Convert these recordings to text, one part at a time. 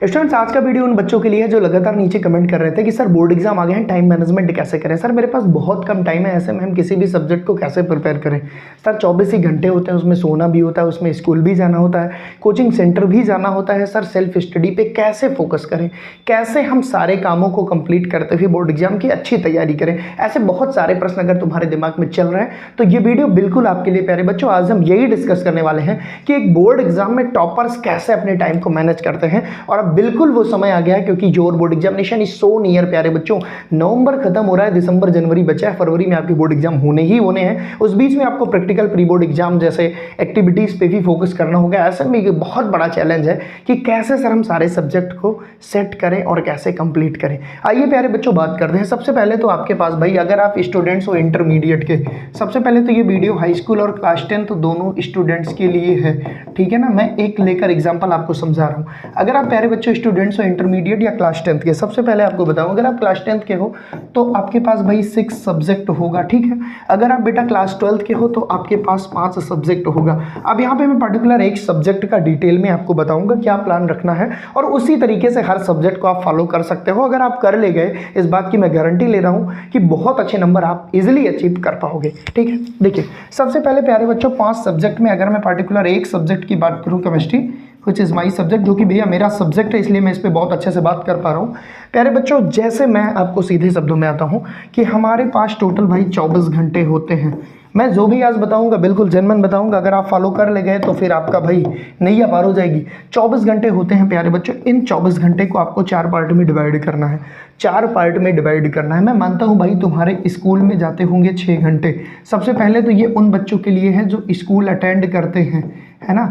Students, आज का video उन बच्चों के लिए है जो लगातार नीचे कमेंट कर रहे थे कि सर बोर्ड एग्जाम आ गए हैं, टाइम मैनेजमेंट कैसे करें। सर मेरे पास बहुत कम टाइम है, ऐसे में हम किसी भी सब्जेक्ट को कैसे प्रिपेयर करें। सर 24 ही घंटे होते हैं, उसमें सोना भी होता है, उसमें स्कूल भी जाना होता है, कोचिंग सेंटर भी जाना होता है। सर सेल्फ स्टडी पे कैसे फोकस करें, कैसे हम सारे कामों को कंप्लीट करते हुए बोर्ड एग्जाम की अच्छी तैयारी करें। ऐसे बहुत सारे प्रश्न अगर तुम्हारे दिमाग में चल रहे हैं तो ये वीडियो बिल्कुल आपके लिए प्यारे बच्चों। आज हम यही डिस्कस करने वाले हैं कि एक बोर्ड एग्जाम में टॉपर्स कैसे अपने टाइम को मैनेज करते हैं। और अब बिल्कुल वो समय आ गया है क्योंकि your board examination is so near प्यारे बच्चों। नवंबर खत्म हो रहा है, दिसंबर जनवरी बचा है, फरवरी में आपके बोर्ड एग्जाम होने ही होने हैं। उस बीच में आपको प्रैक्टिकल प्री बोर्ड एग्जाम जैसे एक्टिविटीज पे भी फोकस करना होगा। ऐसे में एक बहुत बड़ा चैलेंज है कि कैसे सर हम सारे सब्जेक्ट को सेट करें और कैसे कंप्लीट करें। आइए प्यारे बच्चों बात करते हैं। सबसे पहले तो आपके पास भाई, अगर आप स्टूडेंट्स हो इंटरमीडिएट के, सबसे पहले तो ये वीडियो हाई स्कूल और क्लास 10 दोनों स्टूडेंट्स के लिए है, ठीक है ना। मैं एक लेकर एग्जाम्पल आपको समझा रहा हूँ। अगर आप प्यारे बच्चों स्टूडेंट्स हो इंटरमीडिएट या क्लास 10 के, सबसे पहले आपको बताऊं, अगर आप क्लास 10 के हो तो आपके पास भाई 6 सब्जेक्ट होगा, ठीक है। अगर आप बेटा क्लास 12 के हो तो आपके पास 5 सब्जेक्ट होगा। अब यहाँ पे मैं पर्टिकुलर एक सब्जेक्ट का डिटेल में आपको बताऊंगा क्या प्लान रखना है, और उसी तरीके से हर सब्जेक्ट को आप फॉलो कर सकते हो। अगर आप कर ले गए, इस बात की मैं गारंटी ले रहा हूँ कि बहुत अच्छे नंबर आप इजिली अचीव कर पाओगे, ठीक है। देखिए सबसे पहले प्यारे बच्चों 5 सब्जेक्ट में अगर मैं पर्टिकुलर एक सब्जेक्ट की बात करूँ, chemistry which is my subject, जो कि भैया मेरा सब्जेक्ट है, इसलिए मैं इस पर बहुत अच्छे से बात कर पा रहा हूँ। प्यारे बच्चों जैसे मैं आपको सीधे शब्दों में आता हूँ कि हमारे पास टोटल भाई 24 घंटे होते हैं। मैं जो भी आज बताऊंगा बिल्कुल जेन्युइन बताऊंगा, अगर आप फॉलो कर ले गए तो फिर आपका भाई नैया पार हो जाएगी। 24 घंटे होते हैं प्यारे बच्चों। इन 24 घंटे को आपको 4 पार्ट में डिवाइड करना है, 4 पार्ट में डिवाइड करना है। मैं मानता हूं भाई तुम्हारे स्कूल में जाते होंगे 6 घंटे। सबसे पहले तो ये उन बच्चों के लिए है जो स्कूल अटेंड करते हैं, है ना।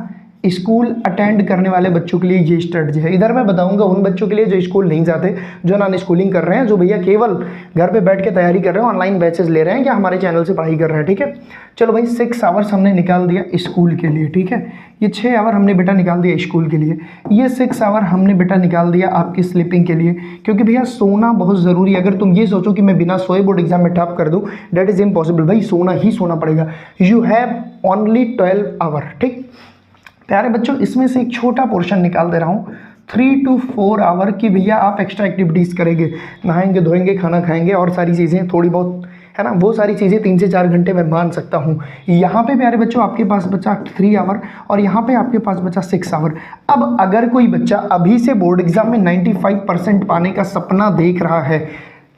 स्कूल अटेंड करने वाले बच्चों के लिए ये स्ट्रेटजी है। इधर मैं बताऊंगा उन बच्चों के लिए जो स्कूल नहीं जाते, जो नॉन स्कूलिंग कर रहे हैं, जो भैया केवल घर पे बैठ के तैयारी कर रहे हैं, ऑनलाइन बैचेस ले रहे हैं या हमारे चैनल से पढ़ाई कर रहे हैं, ठीक है। चलो भाई 6 आवर्स हमने निकाल दिया स्कूल के लिए, ठीक है। ये 6 आवर हमने बेटा निकाल दिया स्कूल के लिए। ये 6 आवर हमने बेटा निकाल दिया आपकी स्लीपिंग के लिए, क्योंकि भैया सोना बहुत ज़रूरी है। अगर तुम ये सोचो कि मैं बिना सोए बोर्ड एग्जाम में टॉप कर दूँ, डेट इज़ इम्पॉसिबल। भाई सोना ही सोना पड़ेगा। यू हैव ओनली 12 आवर, ठीक। प्यारे बच्चों इसमें से एक छोटा पोर्शन निकाल दे रहा हूँ 3 to 4 आवर की, भैया आप एक्स्ट्रा एक्टिविटीज़ करेंगे, नहाएंगे धोएंगे खाना खाएंगे और सारी चीज़ें थोड़ी बहुत, है ना, वो सारी चीज़ें 3 से 4 घंटे में मान सकता हूँ। यहाँ पे प्यारे बच्चों आपके पास बचा 3 आवर और यहाँ पे आपके पास बचा 6 आवर। अब अगर कोई बच्चा अभी से बोर्ड एग्जाम में 95% पाने का सपना देख रहा है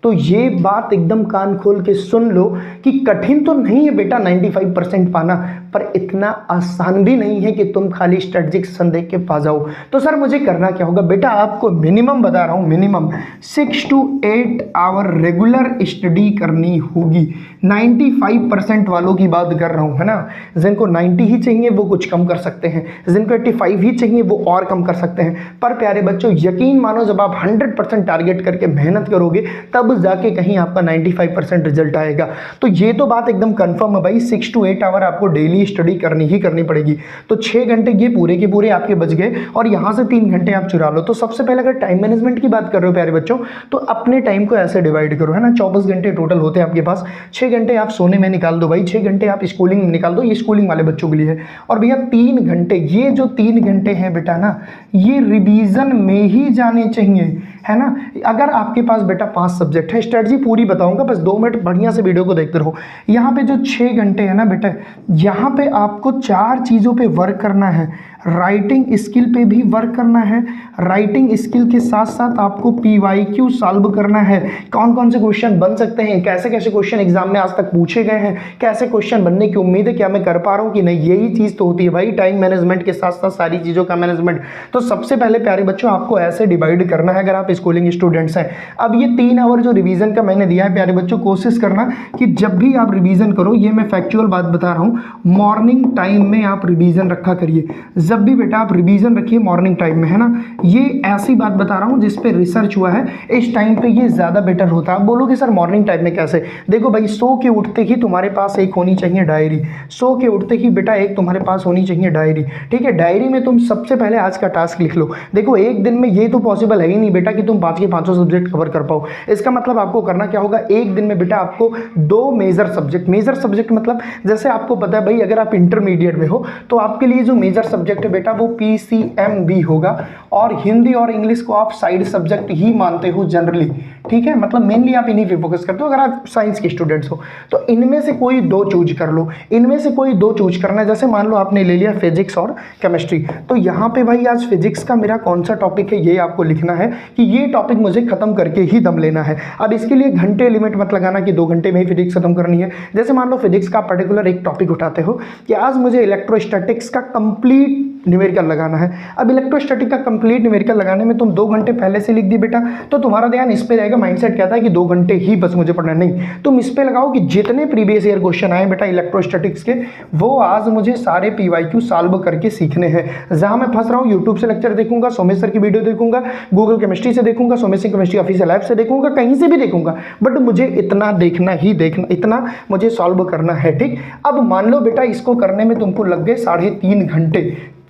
तो ये बात एकदम कान खोल के सुन लो कि कठिन तो नहीं है बेटा 95% पाना, पर इतना आसान भी नहीं है कि तुम खाली स्ट्रेटजिक सेशन देख के पा जाओ। तो सर मुझे करना क्या होगा बेटा, आपको मिनिमम बता रहा हूँ, minimum 6 to 8 hour regular study करनी होगी। 95% वालों की बात कर रहा हूँ, है ना। जिनको 90 ही चाहिए वो कुछ कम कर सकते हैं, जिनको 85 ही चाहिए वो और कम कर सकते हैं। पर प्यारे बच्चों यकीन मानो जब आप 100% टारगेट करके मेहनत करोगे तब जाके कहीं आपका 95% रिजल्ट आएगा। तो ये तो बात एकदम कंफर्म है भाई, 6 to 8 आवर आपको डेली स्टडी करनी ही करनी पड़ेगी। तो 6 घंटे ये पूरे के पूरे आपके बच गए और यहाँ से 3 घंटे आप चुरा लो। तो सबसे पहले अगर टाइम मैनेजमेंट की बात कर रहे हो प्यारे बच्चों, तो अपने टाइम को ऐसे डिवाइड करो, है ना। 24 घंटे टोटल होते हैं आपके पास, 6 घंटे आप सोने में निकाल दो भाई, 6 घंटे आप स्कूलिंग में निकाल दो, ये स्कूलिंग वाले बच्चों के लिए है। और भैया 3 घंटे, ये जो 3 घंटे हैं बेटा ना, ये रिवीजन में ही जाने चाहिए, है ना। अगर आपके पास बेटा 5 सब्जेक्ट है, स्ट्रेटजी पूरी बताऊंगा, बस 2 मिनट बढ़िया से वीडियो को देखते रहो। यहाँ पे जो 6 घंटे है ना बेटा, यहाँ पे आपको 4 चीज़ों पे वर्क करना है। राइटिंग स्किल पे भी वर्क करना है, राइटिंग स्किल के साथ साथ आपको PYQ सॉल्व करना है। कौन कौन से क्वेश्चन बन सकते हैं, कैसे कैसे क्वेश्चन एग्जाम में आज तक पूछे गए हैं, कैसे क्वेश्चन बनने की उम्मीद है, क्या मैं कर पा रहा हूँ कि नहीं, यही चीज़ तो होती है भाई टाइम मैनेजमेंट के साथ साथ सारी चीज़ों का मैनेजमेंट। तो सबसे पहले प्यारे बच्चों आपको ऐसे डिवाइड करना है अगर आप स्कूलिंग स्टूडेंट्स हैं। अब ये 3 आवर जो रिवीजन का मैंने दिया है प्यारे बच्चों, कोशिश करना कि जब भी आप रिवीजन करो, ये मैं फैक्चुअल बात बता रहा हूँ, मॉर्निंग टाइम में आप रिवीजन रखा करिए। जब भी बेटा आप रिवीजन रखिए मॉर्निंग टाइम में, है ना। ये ऐसी बात बता रहा हूँ जिस पे रिसर्च हुआ है, इस टाइम पे ये ज़्यादा बेटर होता है। आप बोलोगे सर मॉर्निंग टाइम में कैसे, देखो भाई सो के उठते ही तुम्हारे पास एक होनी चाहिए डायरी, सो के उठते ही बेटा एक तुम्हारे पास होनी चाहिए डायरी, ठीक है। डायरी में तुम सबसे पहले आज का टास्क लिख लो। देखो एक दिन में ये तो पॉसिबल है ही नहीं बेटा कि तुम 5 के 5 सब्जेक्ट कवर कर पाओ। इसका मतलब आपको करना क्या होगा, एक दिन में बेटा आपको 2 मेजर सब्जेक्ट मतलब जैसे आपको पता है भाई अगर आप इंटरमीडिएट में हो तो आपके लिए जो मेजर सब्जेक्ट सब्जेक्ट है बेटा वो PCMB होगा, और हिंदी और इंग्लिश को आप साइड सब्जेक्ट ही मानते हो जनरली, ठीक है, मतलब मेनली आप इन्हीं पे फोकस करते हो अगर आप साइंस के स्टूडेंट्स हो। तो इनमें से कोई दो चूज कर लो, इनमें से कोई दो चूज करना है। जैसे मान लो आपने ले लिया फिजिक्स और केमिस्ट्री, तो यहाँ पे भाई आज फिजिक्स का मेरा कौन सा टॉपिक है ये आपको लिखना है कि ये टॉपिक मुझे खत्म करके ही दम लेना है। अब इसके लिए घंटे लिमिट मत लगाना कि 2 घंटे में ही फिजिक्स खत्म करनी है। जैसे मान लो फिजिक्स का पर्टिकुलर एक टॉपिक उठाते हो कि आज मुझे इलेक्ट्रोस्टैटिक्स का कंप्लीट न्यूमेरिकल लगाना है। अब इलेक्ट्रोस्टैटिक का कंप्लीट न्यूमेरिकल लगाने में तुम 2 घंटे पहले से लिख दी बेटा, तो तुम्हारा ध्यान इस पे रहेगा। माइंडसेट कहता है कि 2 घंटे ही बस मुझे पढ़ना, नहीं, तुम इस पे लगाओ कि जितने प्रीवियस ईयर क्वेश्चन आए बेटा इलेक्ट्रोस्टैटिक्स के, वो आज मुझे सारे PYQ सॉल्व करके सीखने हैं। जहां मैं फंस रहा हूँ, यूट्यूब से लेक्चर देखूंगा, सोमेश सर की वीडियो देखूंगा, गूगल केमिस्ट्री से देखूंगा, Somesh Singh chemistry official app से देखूंगा, कहीं से भी देखूंगा, बट मुझे इतना देखना ही देखना, इतना मुझे सॉल्व करना है, ठीक। अब मान लो बेटा इसको करने में तुमको लग गए 3.5 घंटे,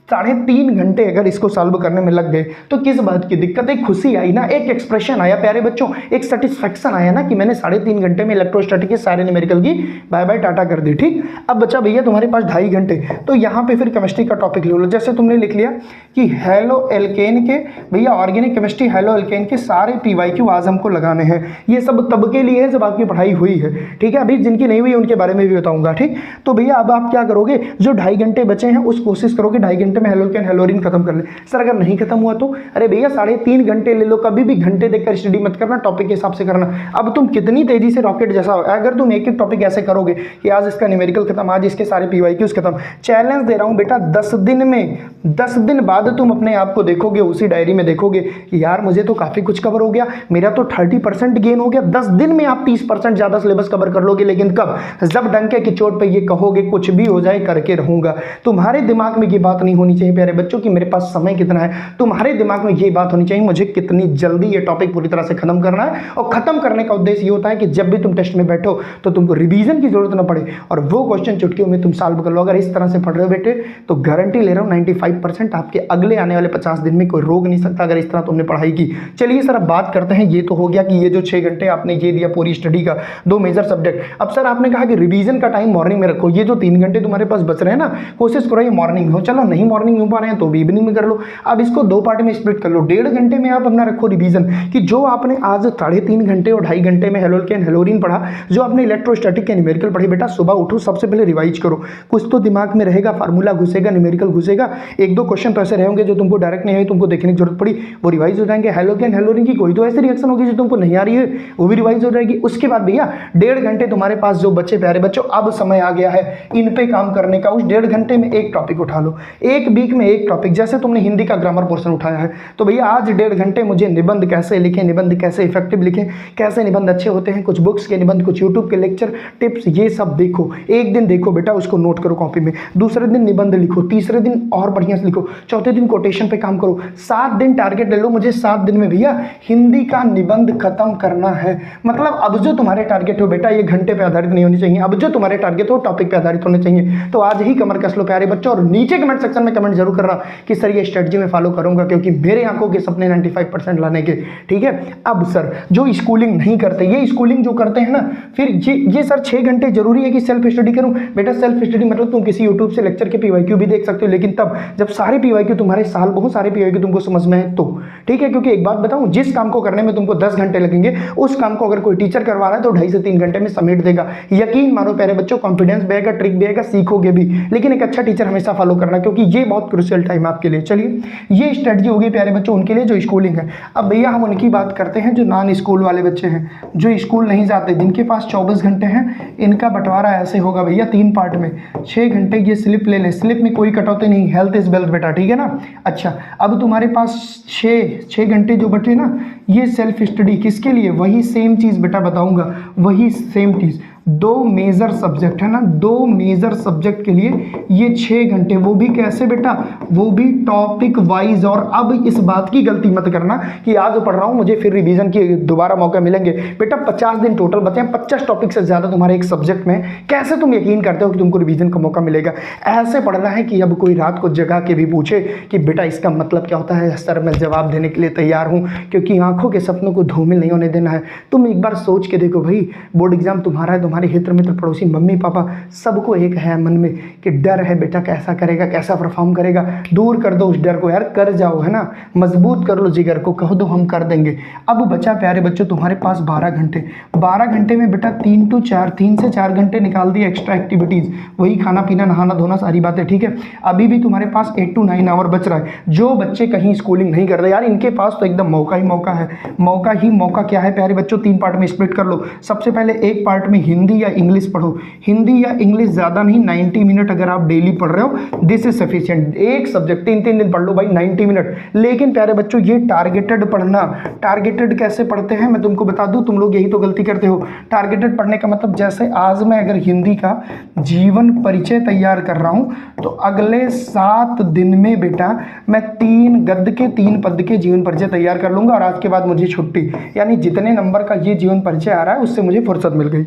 3.5 घंटे अगर इसको सॉल्व करने में लग गए तो किस बात की दिक्कत? एक खुशी आई ना, एक एक्सप्रेशन आया प्यारे बच्चों, एक सेटिस्फैक्शन आया ना कि मैंने 3.5 घंटे में इलेक्ट्रोस्टैटिक के सारे न्यूमेरिकल की बाय बाय टाटा कर दी, ठीक। अब बच्चा भैया तुम्हारे पास 2.5 घंटे, तो यहाँ पे फिर केमिस्ट्री का टॉपिक ले लो। जैसे तुमने लिख लिया कि हेलो एल्केन के, भैया ऑर्गेनिक केमिस्ट्री हेलो एल्केन के सारे PYQ आज हमको लगाने हैं। ये सब तब के लिए है जब आपकी पढ़ाई हुई है, ठीक है, अभी जिनकी नहीं हुई उनके बारे में भी बताऊंगा, ठीक। तो भैया अब आप क्या करोगे, जो 2.5 घंटे बचे हैं उस कोशिश करोगे 2.5 घंटे में हेलोकेन हेलोरिन खत्म कर ले। सर अगर नहीं खत्म हुआ तो? अरे भैया 3.5 घंटे ले लो, कभी भी घंटे देखकर स्टडी मत करना, टॉपिक के हिसाब से करना। अब तुम कितनी तेजी से रॉकेट जैसा हो, अगर तुम एक एक टॉपिक ऐसे करोगे कि आज इसका न्यूमेरिकल खत्म, आज इसके सारे PYQs खत्म, चैलेंज दे रहा हूं बेटा 10 दिन में, 10 दिन बाद तुम अपने आप को देखोगे, उसी डायरी में देखोगे कि यार मुझे तो काफी कुछ कवर हो गया, मेरा तो 30% गेन हो गया। 10 दिन में आप 30% ज्यादा सिलेबस कवर कर लोगे, लेकिन कब? जब डंके की चोट पे ये कहोगे कुछ भी हो जाए करके रहूंगा। तुम्हारे दिमाग में ये बात नहीं होनी चाहिए प्यारे बच्चों कि मेरे पास समय कितना है, तुम्हारे दिमाग में ये बात होनी चाहिए मुझे कितनी जल्दी ये टॉपिक पूरी तरह से खत्म करना है। और खत्म करने का उद्देश्य ये होता है कि जब भी तुम टेस्ट में बैठो तो तुमको रिवीजन की जरूरत ना पड़े और वो क्वेश्चन चुटकियों में तुम सॉल्व कर लो। अगर इस तरह से पढ़ रहे हो बेटे तो गारंटी ले रहा हूं 95% आपके अगले आने वाले 50 दिन में कोई रोक नहीं सकता अगर इस तरह तुमने पढ़ाई की। चलिए सर अब बात करते हैं, ये तो हो गया कि ये जो 6 घंटे आपने ये दिया पूरी स्टडी का, 2 मेजर सब्जेक्ट। अब सर आपने कहा कि रिवीजन का टाइम मॉर्निंग में रखो, ये जो 3 घंटे तुम्हारे पास बच रहे हैं ना, कोशिश करो ये मॉर्निंग में हो। चलो नहीं मॉर्निंग में हो पा रहे हैं तो भी इवनिंग में कर लो। अब इसको 2 पार्ट में स्प्लिट कर लो, 1.5 घंटे में आप अपना रखो रिवीजन कि जो आपने आज 3.5 घंटे और 2.5 घंटे में हेलोकेन हेलोरिन पढ़ा, जो आपने इलेक्ट्रोस्टैटिक के न्यूमेरिकल पढ़ी, बेटा सुबह उठो सबसे पहले रिवाइज करो, कुछ तो दिमाग में रहेगा, फार्मूला घुसेगा, न्यूमेरिकल घुसेगा, 1-2 क्वेश्चन तो ऐसे रहेंगे जो तुमको डायरेक्ट नहीं आई, तुमको देखने की जरूरत पड़ी, वो रिवाइज हो जाएंगे। हेलोकेन हेलोरिन की कोई तो ऐसी रिएक्शन होगी जो तुमको नहीं आ रही है, वो भी रिवाइज हो जाएगी। उसके बाद भैया 1.5 घंटे तुम्हारे पास जो बच्चे प्यारे बच्चों, अब समय आ गया है इन पे काम करने का। उस 1.5 घंटे में एक टॉपिक उठा लो, एक वीक में एक टॉपिक। जैसे तुमने हिंदी का ग्रामर पोर्शन उठाया है तो भैया आज 1.5 घंटे मुझे निबंध कैसे लिखें, निबंध कैसे इफेक्टिव लिखें, कैसे निबंध अच्छे होते हैं, कुछ बुक्स के निबंध, कुछ यूट्यूब के लेक्चर टिप्स, ये सब देखो। एक दिन देखो बेटा, उसको नोट करो कॉपी में, दूसरे दिन निबंध लिखो, तीसरे दिन और बढ़िया से लिखो, चौथे दिन कोटेशन पे काम करो। 7 दिन टारगेट ले लो, मुझे 7 दिन में भैया हिंदी का निबंध खत्म करना है। मतलब अब जो तुम्हारे टारगेट हो बेटा ये घंटे पे आधारित नहीं होनी चाहिए, अब जो तुम्हारे टारगेट हो टॉपिक पे आधारित होने चाहिए। तो आज ही कमर कस लो प्यारे बच्चों, और नीचे कमेंट सेक्शन में कमेंट जरूर करना कि सर ये स्ट्रेटजी में फॉलो करूंगा क्योंकि मेरे आंखों के सपने 95% लाने के, ठीक है। अब सर जो स्कूलिंग नहीं करते, ये स्कूलिंग जो करते हैं ना, फिर ये सर 6 घंटे जरूरी है कि सेल्फ स्टडी करूं? बेटा सेल्फ स्टडी मतलब तुम किसी यूट्यूब से लेक्चर के PYQ भी देख सकते हो, लेकिन तब जब सारे PYQ तुम्हारे साल बहुत सारे PYQ तुमको समझ में है तो, ठीक है। क्योंकि एक बात बताऊं, जिस काम को करने में तुमको 10 घंटे लगेंगे उस काम को अगर कोई टीचर करवा रहा है तो 2.5 से 3 घंटे में समेट देगा। यकीन मानो प्यारे बच्चों, कॉन्फिडेंस भी आएगा, ट्रिक भी आएगा, सीखोगे भी। लेकिन एक अच्छा टीचर हमेशा फॉलो करना क्योंकि ये बहुत क्रूशियल टाइम आपके लिए। चलिए ये स्ट्रेटजी होगी प्यारे बच्चों उनके लिए जो स्कूलिंग है। अब भैया हम उनकी बात करते हैं जो नॉन स्कूल वाले बच्चे हैं, जो स्कूल नहीं जाते, जिनके पास 24 घंटे हैं। इनका बंटवारा ऐसे होगा भैया 3 पार्ट में, 6 घंटे ये स्लिप ले लें, स्लिप में कोई कटौती नहीं, हेल्थ इज वेल्थ बेटा, ठीक है ना। अच्छा अब तुम्हारे पास 6 घंटे जो बचे ना, ये सेल्फ स्टडी किसके लिए? वही सेम चीज़ बेटा बताऊंगा, वही सेम चीज़, 2 मेजर सब्जेक्ट है ना, 2 मेजर सब्जेक्ट के लिए ये 6 घंटे, वो भी कैसे बेटा, वो भी टॉपिक वाइज। और अब इस बात की गलती मत करना कि आज पढ़ रहा हूं मुझे फिर रिवीजन की दोबारा मौका मिलेंगे। बेटा 50 दिन टोटल बचे हैं, 50 टॉपिक से ज्यादा तुम्हारे एक सब्जेक्ट में, कैसे तुम यकीन करते हो कि तुमको रिवीजन का मौका मिलेगा? ऐसे पढ़ना है कि अब कोई रात को जगा के भी पूछे कि बेटा इसका मतलब क्या होता है, सर मैं जवाब देने के लिए तैयार हूं, क्योंकि आंखों के सपनों को धूमिल नहीं होने देना है। तुम एक बार सोच के देखो भाई, बोर्ड एग्जाम तुम्हारा है, तुम्हारे हित मित्र पड़ोसी मम्मी पापा सबको एक है मन में कि डर है बेटा कैसा करेगा, कैसा परफॉर्म करेगा। दूर कर दो उस डर को यार, कर जाओ, है ना, मजबूत कर लो जिगर को, कह दो हम कर देंगे। अब बचा प्यारे बच्चों तुम्हारे पास 12 घंटे। 12 घंटे में बेटा 3 से 4 घंटे निकाल दिए एक्स्ट्रा एक्टिविटीज़, वही खाना पीना नहाना धोना सारी बातें, ठीक है। अभी भी तुम्हारे पास 8 to 9 आवर बच रहा है। जो बच्चे कहीं स्कूलिंग नहीं कर रहे यार, इनके पास तो एकदम मौका ही मौका है। मौका ही मौका क्या है प्यारे बच्चों, 3 पार्ट में स्प्लिट कर लो। सबसे पहले एक पार्ट में हिंदी या इंग्लिश पढ़ो। हिंदी या इंग्लिश ज़्यादा नहीं, 90 मिनट अगर आप डेली पढ़ रहे हो दिस इज सफिशिएंट। एक सब्जेक्ट 3 दिन पढ़ लो भाई, 90 मिनट। लेकिन प्यारे बच्चों ये टारगेटेड पढ़ना। टारगेटेड कैसे पढ़ते हैं मैं तुमको बता दूं, तुम लोग यही तो गलती करते हो। टारगेटेड पढ़ने का मतलब जैसे आज मैं अगर हिंदी का जीवन परिचय तैयार कर रहा हूं तो अगले 7 दिन में बेटा मैं 3 गद्य के 3 पद्य के जीवन परिचय तैयार कर लूंगा और आज के बाद मुझे छुट्टी। यानी जितने नंबर का ये जीवन परिचय आ रहा है उससे मुझे फुर्सत मिल गई।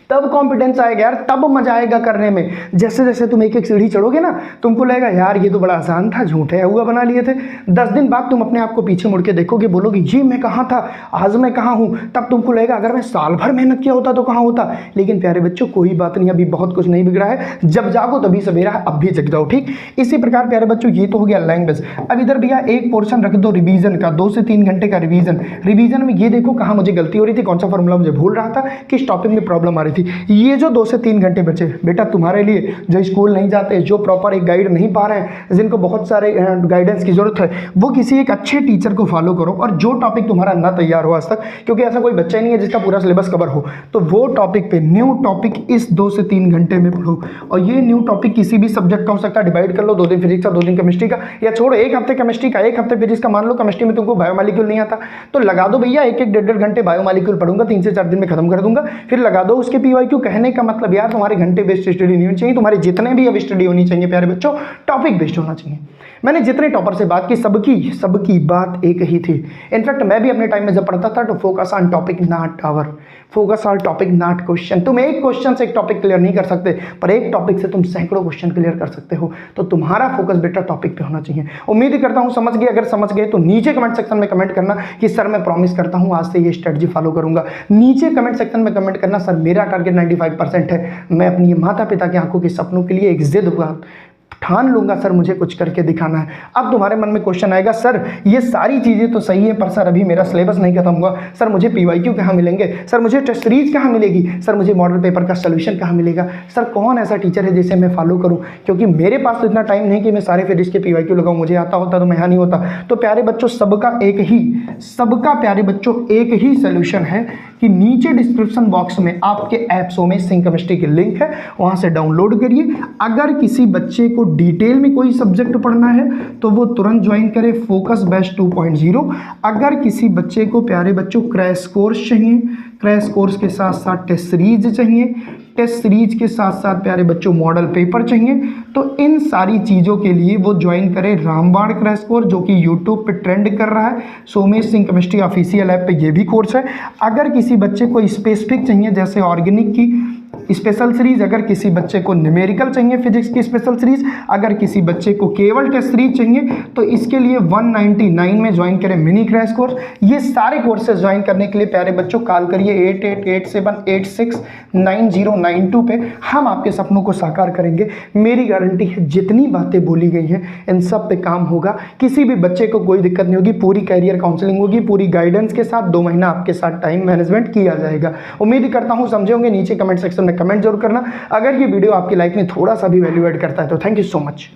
तब कॉन्फिडेंस आएगा यार, तब मजा आएगा करने में। जैसे जैसे तुम एक एक सीढ़ी चढ़ोगे ना तुमको लगेगा यार ये तो बड़ा आसान था, झूठे हुआ बना लिए थे। 10 दिन बाद तुम अपने आप को पीछे मुड़ के देखोगे, बोलोगे ये मैं कहाँ था, आज मैं कहाँ हूँ। तब तुमको लगेगा अगर मैं साल भर मेहनत किया होता तो कहाँ होता। लेकिन प्यारे बच्चों कोई बात नहीं, अभी बहुत कुछ नहीं बिगड़ा है। जब जागो तभी सवेरा है, अब भी जग जाओ, ठीक। इसी प्रकार प्यारे बच्चों ये तो हो गया लैंग्वेज। अब इधर भैया एक पोर्शन रख दो रिवीजन का, 2 से 3 घंटे का रिवीजन। रिवीजन में ये देखो कहाँ मुझे गलती हो रही थी, कौन सा फॉर्मूला मुझे भूल रहा था, किस टॉपिक में प्रॉब्लम आ रही थी। ये जो 2 से 3 घंटे बचे बेटा तुम्हारे लिए, जो स्कूल नहीं जाते, जो प्रॉपर एक गाइड नहीं पा रहे हैं, जिनको बहुत सारे गाइडेंस की जरूरत है, वो किसी एक अच्छे टीचर को फॉलो करो। और जो टॉपिक तुम्हारा ना तैयार हो आज तक, क्योंकि ऐसा कोई बच्चा ही नहीं है जिसका पूरा सिलेबस कवर हो, तो वो टॉपिक पे न्यू टॉपिक इस 2 से 3 घंटे में पढ़ो। और ये न्यू टॉपिक किसी भी सब्जेक्ट का हो सकता है, डिवाइड कर लो, 2 दिन फिजिक्स का, 2 दिन केमिस्ट्री का, या छोड़ो 1 हफ्ते केमिस्ट्री का, 1 हफ्ते फिजिक्स का। मान लो केमिस्ट्री में तुमको बायोमॉलिक्यूल नहीं आता तो लगा दो भैया 1-1, 1.5 घंटे बायोमॉलिक्यूल पढ़ूंगा, 3 से 4 दिन में खत्म कर दूंगा। फिर लगा दो उसके पीवाईक्यू। कहने का मतलब यार तुम्हारे घंटे बेस्ड स्टडी नहीं होनी चाहिए, तुम्हारे जितने भी अब स्टडी होनी चाहिए प्यारे बच्चों टॉपिक बेस्ड होना चाहिए। मैंने जितने टॉपर से बात की सबकी बात एक ही थी। इनफैक्ट मैं भी अपने टाइम में जब पढ़ता था तो focus on topic not hour, focus on topic not question. तुम एक क्वेश्चन से एक टॉपिक क्लियर नहीं कर सकते, पर एक टॉपिक से तुम सैकड़ों क्वेश्चन क्लियर कर सकते हो। तो तुम्हारा फोकस बेटा टॉपिक पे होना चाहिए। उम्मीद करता हूं समझ गए। अगर समझ गए तो नीचे कमेंट सेक्शन में कमेंट करना कि सर मैं प्रॉमिस करता हूं आज से ये स्ट्रेटजी फॉलो करूंगा। नीचे कमेंट सेक्शन में कमेंट करना सर मेरा टारगेट 95% है, मैं अपनी माता पिता की आंखों के सपनों के लिए एक जिद ठान लूंगा सर मुझे कुछ करके दिखाना है। अब तुम्हारे मन में क्वेश्चन आएगा सर ये सारी चीज़ें तो सही है, पर सर अभी मेरा सिलेबस नहीं खत्म हुआ, सर मुझे पीवाईक्यू कहाँ मिलेंगे, सर मुझे टेस्ट सीरीज कहाँ मिलेगी, सर मुझे मॉडल पेपर का सोल्यूशन कहाँ मिलेगा, सर कौन ऐसा टीचर है जिसे मैं फॉलो करूँ, क्योंकि मेरे पास तो इतना टाइम नहीं कि मैं सारे फिजिक्स के पीवाईक्यू लगाऊँ, मुझे आता होता तो मैं यहाँ नहीं होता। तो प्यारे बच्चों सबका प्यारे बच्चों एक ही सोल्यूशन है कि नीचे डिस्क्रिप्शन बॉक्स में आपके ऐप्सों में सिंक केमिस्ट्री की लिंक है, वहाँ से डाउनलोड करिए। अगर किसी बच्चे को डिटेल में कोई सब्जेक्ट पढ़ना है तो वो तुरंत ज्वाइन करे फोकस बैच 2.0। अगर किसी बच्चे को प्यारे बच्चों क्रैश कोर्स चाहिए, क्रैश कोर्स के साथ साथ टेस्ट सीरीज चाहिए, टेस्ट सीरीज के साथ साथ प्यारे बच्चों मॉडल पेपर चाहिए, तो इन सारी चीज़ों के लिए वो ज्वाइन करे रामबाण क्रैश कोर्स जो कि यूट्यूब पे ट्रेंड कर रहा है। Somesh Singh chemistry official app पे ये भी कोर्स है। अगर किसी बच्चे को स्पेसिफिक चाहिए जैसे ऑर्गेनिक की स्पेशल सीरीज, अगर किसी बच्चे को न्यूमेरिकल चाहिए फिजिक्स की स्पेशल सीरीज, अगर किसी बच्चे को केवल टेस्ट सीरीज चाहिए तो इसके लिए 199 में ज्वाइन करें मिनी क्रैश कोर्स। ये सारे कोर्सेज ज्वाइन करने के लिए प्यारे बच्चों कॉल करिए 8887869092 पे। हम आपके सपनों को साकार करेंगे, मेरी गारंटी है। जितनी बातें बोली गई हैं इन सब पे काम होगा, किसी भी बच्चे को कोई दिक्कत नहीं होगी, पूरी कैरियर काउंसलिंग होगी, पूरी गाइडेंस के साथ 2 महीना आपके साथ टाइम मैनेजमेंट किया जाएगा। उम्मीद करता हूँ समझे होंगे। नीचे कमेंट सेक्शन में कमेंट जरूर करना। अगर ये वीडियो आपकी लाइफ में थोड़ा सा भी वैल्यू ऐड करता है तो थैंक यू सो मच।